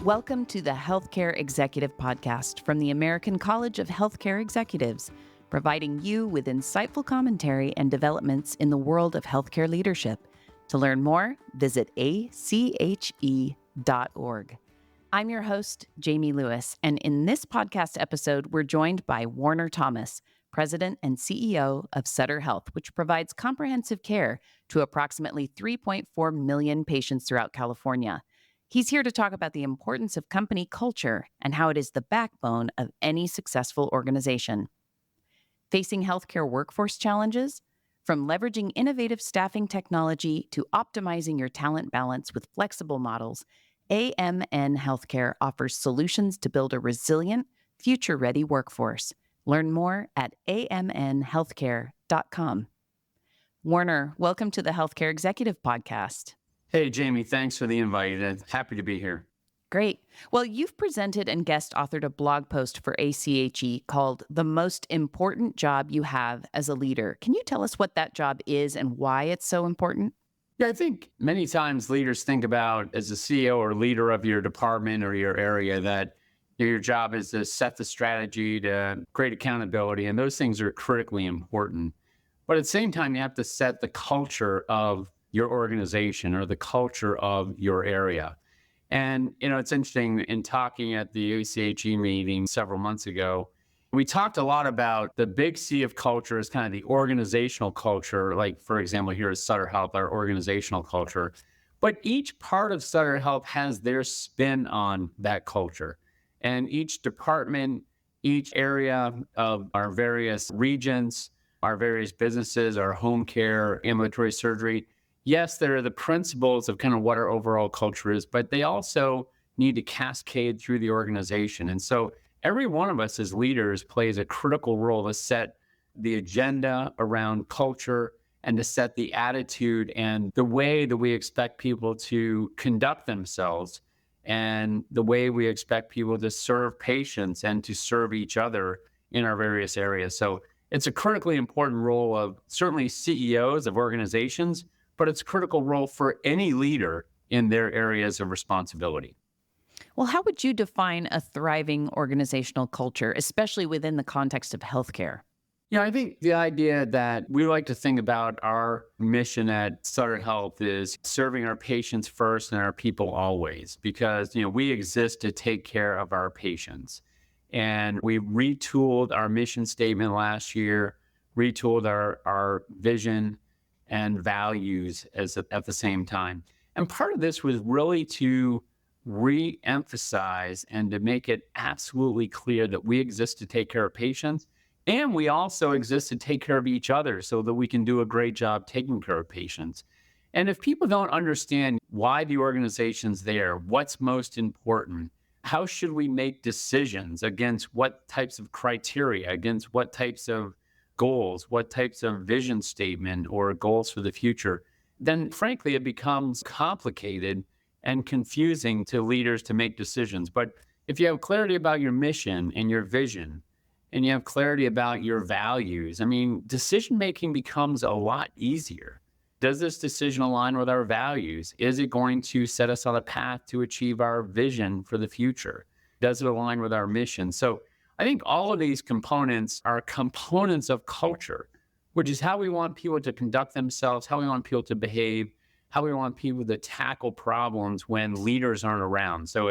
Welcome to the Healthcare Executive Podcast from the American College of Healthcare Executives, providing you with insightful commentary and developments in the world of healthcare leadership. To learn more, visit ache.org. I'm your host, Jamie Lewis, and in this podcast episode, we're joined by Warner Thomas, President and CEO of Sutter Health, which provides comprehensive care to approximately 3.4 million patients throughout California. He's here to talk about the importance of company culture and how it is the backbone of any successful organization. Facing healthcare workforce challenges? From leveraging innovative staffing technology to optimizing your talent balance with flexible models, AMN Healthcare offers solutions to build a resilient, future-ready workforce. Learn more at amnhealthcare.com. Warner, welcome to the Healthcare Executive Podcast. Hey, Jamie, thanks for the invite. Happy to be here. Great. Well, you've presented and guest authored a blog post for ACHE called The Most Important Job You Have as a Leader. Can you tell us what that job is and why it's so important? Yeah, I think many times leaders think about as a CEO or leader of your department or your area that your job is to set the strategy, to create accountability, and those things are critically important. But at the same time, you have to set the culture of your organization or the culture of your area. And, it's interesting, in talking at the ACHE meeting several months ago, we talked a lot about the big C of culture is kind of the organizational culture. Like, for example, here at Sutter Health, our organizational culture. But each part of Sutter Health has their spin on that culture. And each department, each area of our various regions, our various businesses, our home care, ambulatory surgery, yes, there are the principles of kind of what our overall culture is, but they also need to cascade through the organization. And so every one of us as leaders plays a critical role to set the agenda around culture and to set the attitude and the way that we expect people to conduct themselves and the way we expect people to serve patients and to serve each other in our various areas. So it's a critically important role of certainly CEOs of organizations, but it's a critical role for any leader in their areas of responsibility. Well, how would you define a thriving organizational culture, especially within the context of healthcare? Yeah, I think the idea that we like to think about our mission at Sutter Health is serving our patients first and our people always, because, we exist to take care of our patients. And we retooled our mission statement last year, retooled our vision and values at the same time. And part of this was really to re-emphasize and to make it absolutely clear that we exist to take care of patients, and we also exist to take care of each other so that we can do a great job taking care of patients. And if people don't understand why the organization's there, what's most important, how should we make decisions against what types of criteria, against what types of goals, what types of vision statement or goals for the future, then frankly, it becomes complicated and confusing to leaders to make decisions. But if you have clarity about your mission and your vision, and you have clarity about your values, decision-making becomes a lot easier. Does this decision align with our values? Is it going to set us on a path to achieve our vision for the future? Does it align with our mission? So I think all of these components are components of culture, which is how we want people to conduct themselves, how we want people to behave, how we want people to tackle problems when leaders aren't around. So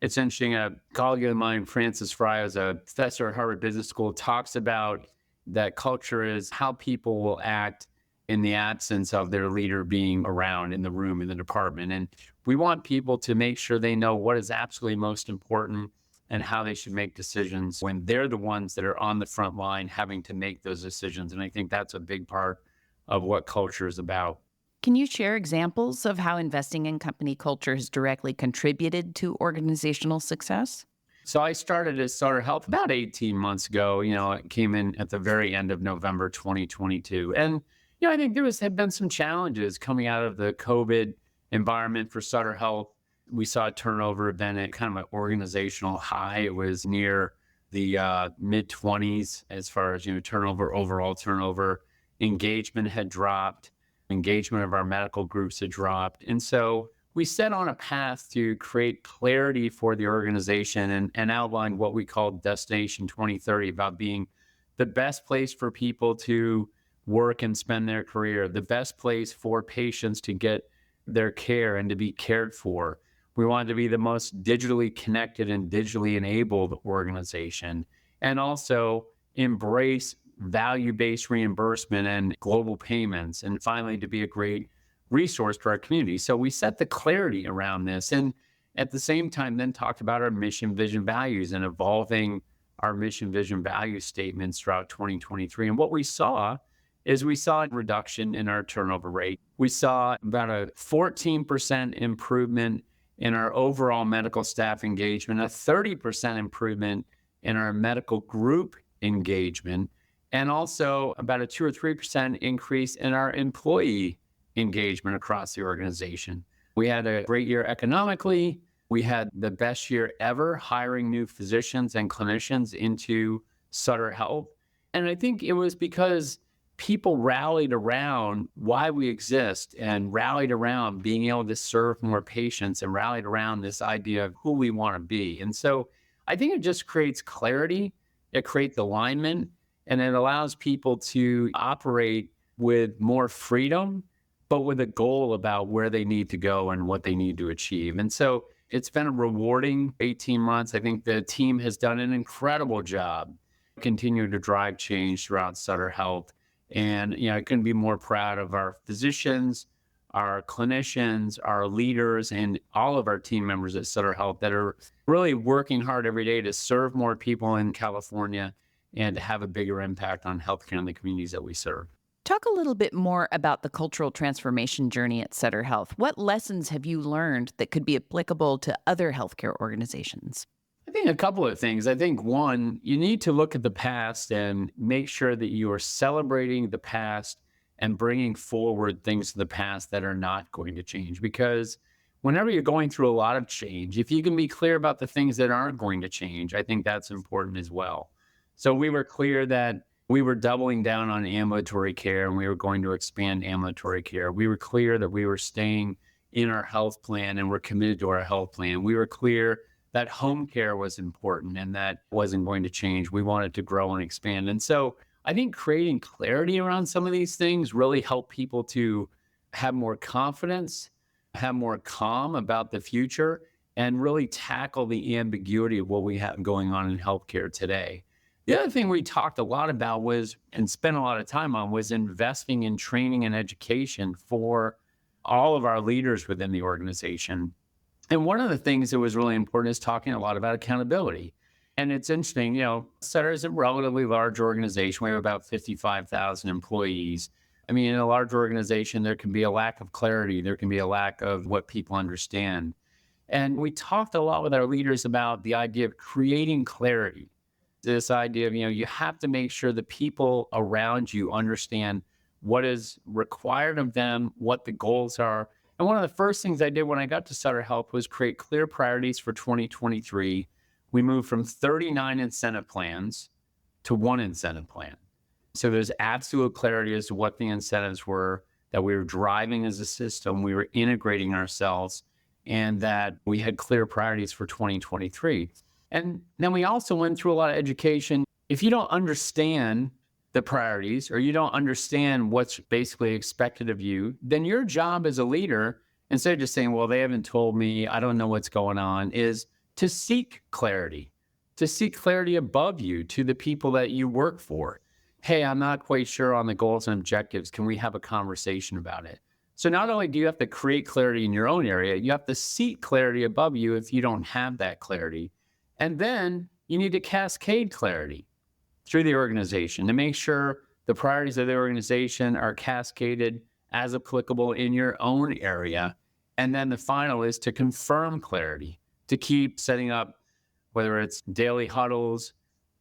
it's interesting, a colleague of mine, Francis Fry, who's a professor at Harvard Business School, talks about that culture is how people will act in the absence of their leader being around in the room, in the department. And we want people to make sure they know what is absolutely most important and how they should make decisions when they're the ones that are on the front line having to make those decisions. And I think that's a big part of what culture is about. Can you share examples of how investing in company culture has directly contributed to organizational success? So I started at Sutter Health about 18 months ago. It came in at the very end of November 2022. And, I think there had been some challenges coming out of the COVID environment for Sutter Health. We saw turnover then at kind of an organizational high. It was near the mid-20s as far as, turnover, overall turnover. Engagement had dropped. Engagement of our medical groups had dropped. And so we set on a path to create clarity for the organization and outline what we call Destination 2030 about being the best place for people to work and spend their career, the best place for patients to get their care and to be cared for. We wanted to be the most digitally connected and digitally enabled organization, and also embrace value-based reimbursement and global payments, and finally to be a great resource to our community. So we set the clarity around this, and at the same time then talked about our mission, vision, values, and evolving our mission, vision, value statements throughout 2023. And what we saw is we saw a reduction in our turnover rate. We saw about a 14% improvement in our overall medical staff engagement, a 30% improvement in our medical group engagement, and also about a 2 or 3% increase in our employee engagement across the organization. We had a great year economically. We had the best year ever hiring new physicians and clinicians into Sutter Health. And I think it was because people rallied around why we exist and rallied around being able to serve more patients and rallied around this idea of who we want to be. And so I think it just creates clarity, it creates alignment, and it allows people to operate with more freedom, but with a goal about where they need to go and what they need to achieve. And so it's been a rewarding 18 months. I think the team has done an incredible job continuing to drive change throughout Sutter Health. And, I couldn't be more proud of our physicians, our clinicians, our leaders, and all of our team members at Sutter Health that are really working hard every day to serve more people in California and to have a bigger impact on healthcare in the communities that we serve. Talk a little bit more about the cultural transformation journey at Sutter Health. What lessons have you learned that could be applicable to other healthcare organizations? I think a couple of things. I think one, you need to look at the past and make sure that you are celebrating the past and bringing forward things to the past that are not going to change. Because whenever you're going through a lot of change, if you can be clear about the things that aren't going to change, I think that's important as well. So we were clear that we were doubling down on ambulatory care and we were going to expand ambulatory care. We were clear that we were staying in our health plan and we're committed to our health plan. We were clear that home care was important and that wasn't going to change. We wanted to grow and expand. And so I think creating clarity around some of these things really help people to have more confidence, have more calm about the future, and really tackle the ambiguity of what we have going on in healthcare today. The other thing we talked a lot about was, and spent a lot of time on, was investing in training and education for all of our leaders within the organization. And one of the things that was really important is talking a lot about accountability. And it's interesting, Sutter is a relatively large organization. We have about 55,000 employees. I mean, in a large organization, there can be a lack of clarity. There can be a lack of what people understand. And we talked a lot with our leaders about the idea of creating clarity. This idea of, you have to make sure the people around you understand what is required of them, what the goals are. And one of the first things I did when I got to Sutter Health was create clear priorities for 2023. We moved from 39 incentive plans to one incentive plan. So there's absolute clarity as to what the incentives were, that we were driving as a system, we were integrating ourselves, and that we had clear priorities for 2023. And then we also went through a lot of education. If you don't understand the priorities or you don't understand what's basically expected of you, then your job as a leader, instead of just saying, well, they haven't told me, I don't know what's going on, is to seek clarity above you to the people that you work for. Hey, I'm not quite sure on the goals and objectives. Can we have a conversation about it? So not only do you have to create clarity in your own area, you have to seek clarity above you if you don't have that clarity. And then you need to cascade clarity through the organization to make sure the priorities of the organization are cascaded as applicable in your own area. And then the final is to confirm clarity, to keep setting up, whether it's daily huddles,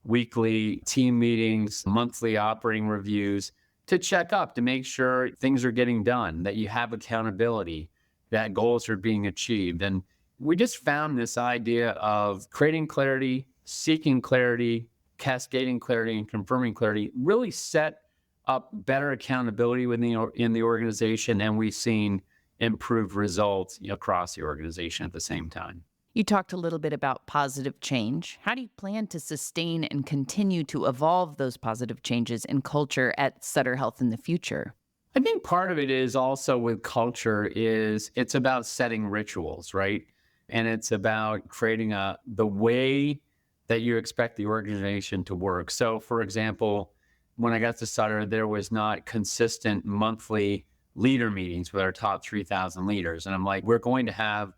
weekly team meetings, monthly operating reviews, to check up, to make sure things are getting done, that you have accountability, that goals are being achieved. And we just found this idea of creating clarity, seeking clarity, cascading clarity, and confirming clarity really set up better accountability in the organization. And we've seen improve results across the organization at the same time. You talked a little bit about positive change. How do you plan to sustain and continue to evolve those positive changes in culture at Sutter Health in the future? I think part of it is also with culture is it's about setting rituals, right? And it's about creating the way that you expect the organization to work. So for example, when I got to Sutter, there was not consistent monthly leader meetings with our top 3,000 leaders. And I'm like, we're going to have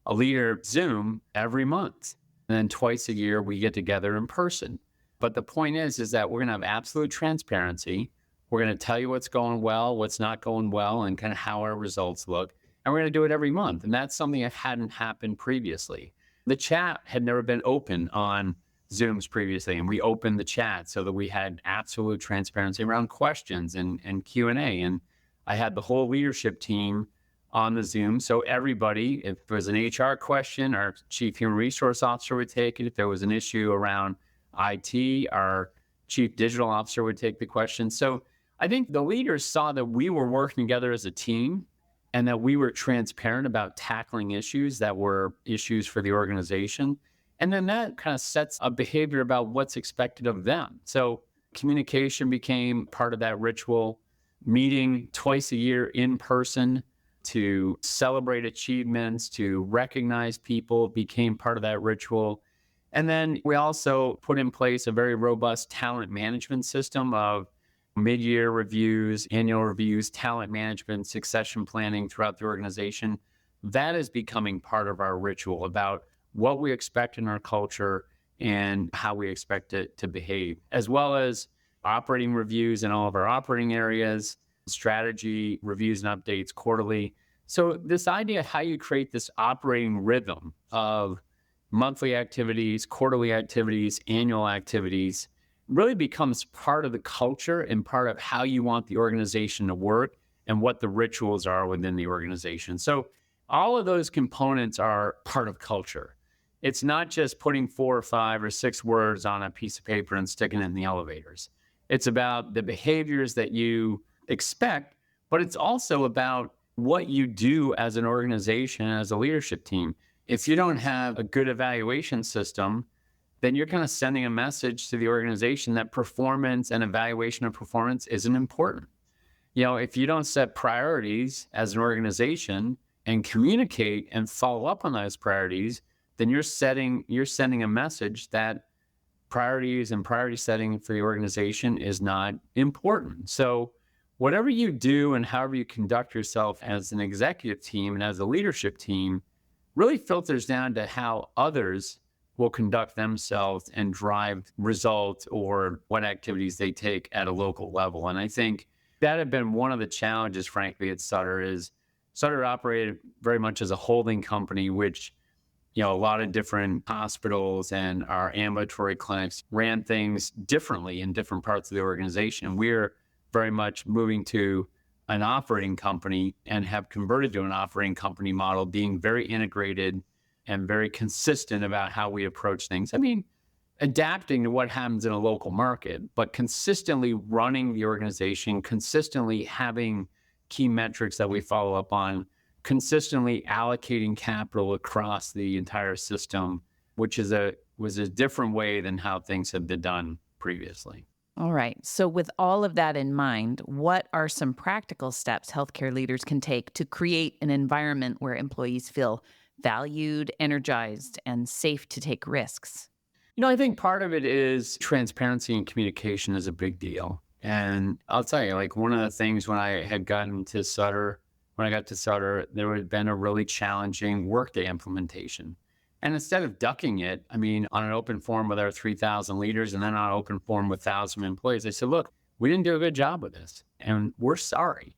a leader Zoom every month. And then twice a year, we get together in person. But the point is that we're going to have absolute transparency. We're going to tell you what's going well, what's not going well, and kind of how our results look. And we're going to do it every month. And that's something that hadn't happened previously. The chat had never been open on Zooms previously. And we opened the chat so that we had absolute transparency around questions and Q&A. And I had the whole leadership team on the Zoom. So everybody, if there was an HR question, our chief human resource officer would take it. If there was an issue around IT, our chief digital officer would take the question. So I think the leaders saw that we were working together as a team and that we were transparent about tackling issues that were issues for the organization. And then that kind of sets a behavior about what's expected of them. So communication became part of that ritual, meeting twice a year in person to celebrate achievements, to recognize people became part of that ritual. And then we also put in place a very robust talent management system of mid-year reviews, annual reviews, talent management, succession planning throughout the organization. That is becoming part of our ritual about what we expect in our culture and how we expect it to behave, as well as operating reviews in all of our operating areas, strategy reviews and updates quarterly. So this idea of how you create this operating rhythm of monthly activities, quarterly activities, annual activities really becomes part of the culture and part of how you want the organization to work and what the rituals are within the organization. So all of those components are part of culture. It's not just putting 4 or 5 or 6 words on a piece of paper and sticking it in the elevators. It's about the behaviors that you expect, but it's also about what you do as an organization, as a leadership team. If you don't have a good evaluation system, then you're kind of sending a message to the organization that performance and evaluation of performance isn't important. If you don't set priorities as an organization and communicate and follow up on those priorities, then you're sending a message that priorities and priority setting for the organization is not important. So whatever you do and however you conduct yourself as an executive team and as a leadership team really filters down to how others will conduct themselves and drive results or what activities they take at a local level. And I think that had been one of the challenges, frankly, at Sutter is Sutter operated very much as a holding company, which a lot of different hospitals and our ambulatory clinics ran things differently in different parts of the organization. We're very much moving to an operating company and have converted to an operating company model, being very integrated and very consistent about how we approach things. I mean, adapting to what happens in a local market, but consistently running the organization, consistently having key metrics that we follow up on, consistently allocating capital across the entire system, which was a different way than how things have been done previously. All right. So, with all of that in mind, what are some practical steps healthcare leaders can take to create an environment where employees feel valued, energized, and safe to take risks? I think part of it is transparency and communication is a big deal. And I'll tell you, like one of the things when I got to Sutter, there had been a really challenging workday implementation. And instead of ducking it, on an open forum with our 3,000 leaders and then on an open forum with 1,000 employees, I said, look, we didn't do a good job with this. And we're sorry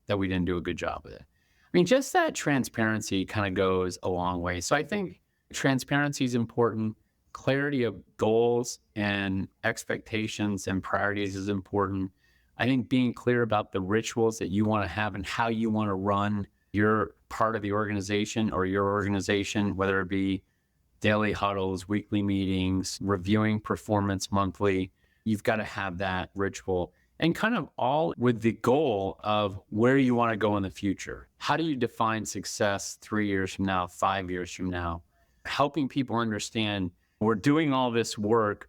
that we didn't do a good job with it. Just that transparency kind of goes a long way. So I think transparency is important. Clarity of goals and expectations and priorities is important. I think being clear about the rituals that you want to have and how you want to run your part of the organization or your organization, whether it be daily huddles, weekly meetings, reviewing performance monthly, you've got to have that ritual. and kind of all with the goal of where you want to go in the future. How do you define success 3 years from now, 5 years from now? Helping people understand we're doing all this work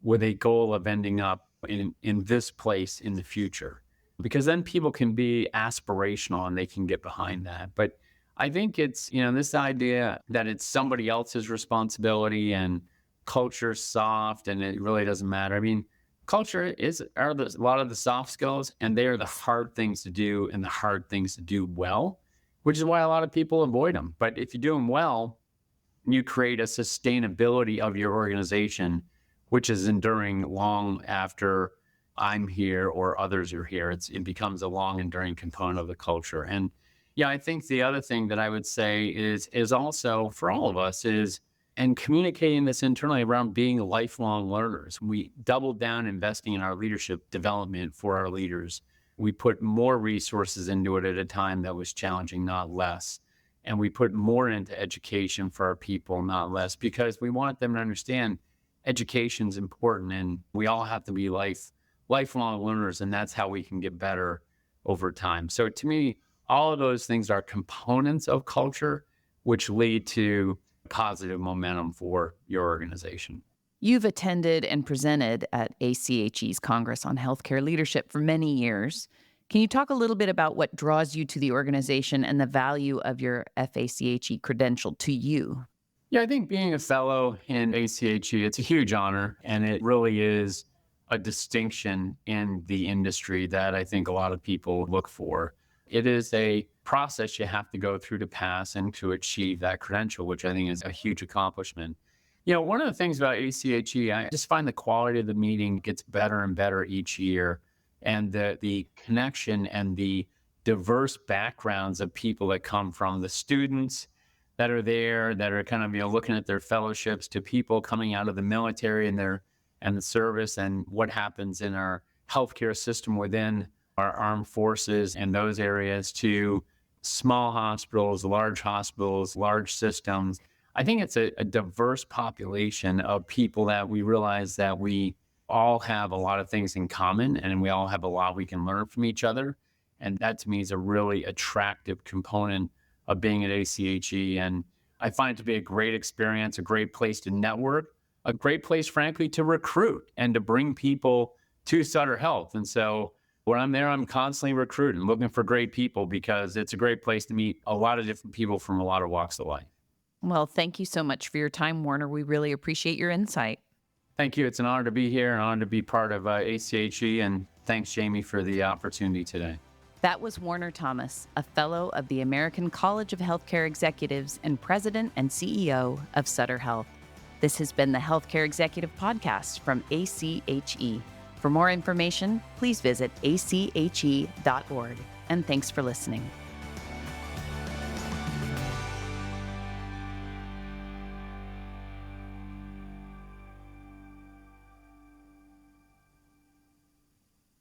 with a goal of ending up in this place in the future. Because then people can be aspirational and they can get behind that. But I think it's, this idea that it's somebody else's responsibility and culture's soft and it really doesn't matter. I mean, culture are a lot of the soft skills, and they are the hard things to do and the hard things to do well, which is why a lot of people avoid them. But if you do them well, you create a sustainability of your organization, which is enduring long after I'm here or others are here. It becomes a long enduring component of the culture. And yeah, I think the other thing that I would say is also for all of us and communicating this internally around being lifelong learners. We doubled down investing in our leadership development for our leaders. We put more resources into it at a time that was challenging, not less. And we put more into education for our people, not less, because we want them to understand education is important and we all have to be lifelong learners, and that's how we can get better over time. So to me, all of those things are components of culture, which lead to positive momentum for your organization. You've attended and presented at ACHE's Congress on Healthcare Leadership for many years. Can you talk a little bit about what draws you to the organization and the value of your FACHE credential to you? Yeah, I think being a fellow in ACHE, it's a huge honor, and it really is a distinction in the industry that I think a lot of people look for. It is a process you have to go through to pass and to achieve that credential, which I think is a huge accomplishment. One of the things about ACHE, I just find the quality of the meeting gets better and better each year. And the connection and the diverse backgrounds of people that come from the students that are there, that are kind of, looking at their fellowships, to people coming out of the military and the service, and what happens in our healthcare system within our armed forces and those areas, to small hospitals, large systems. I think it's a diverse population of people that we realize that we all have a lot of things in common, and we all have a lot we can learn from each other. And that to me is a really attractive component of being at ACHE. And I find it to be a great experience, a great place to network, a great place, frankly, to recruit and to bring people to Sutter Health. And so when I'm there, I'm constantly recruiting, looking for great people, because it's a great place to meet a lot of different people from a lot of walks of life. Well, thank you so much for your time, Warner. We really appreciate your insight. Thank you. It's an honor to be here, an honor to be part of ACHE. And thanks, Jamie, for the opportunity today. That was Warner Thomas, a fellow of the American College of Healthcare Executives and president and CEO of Sutter Health. This has been the Healthcare Executive Podcast from ACHE. For more information, please visit ache.org. And thanks for listening.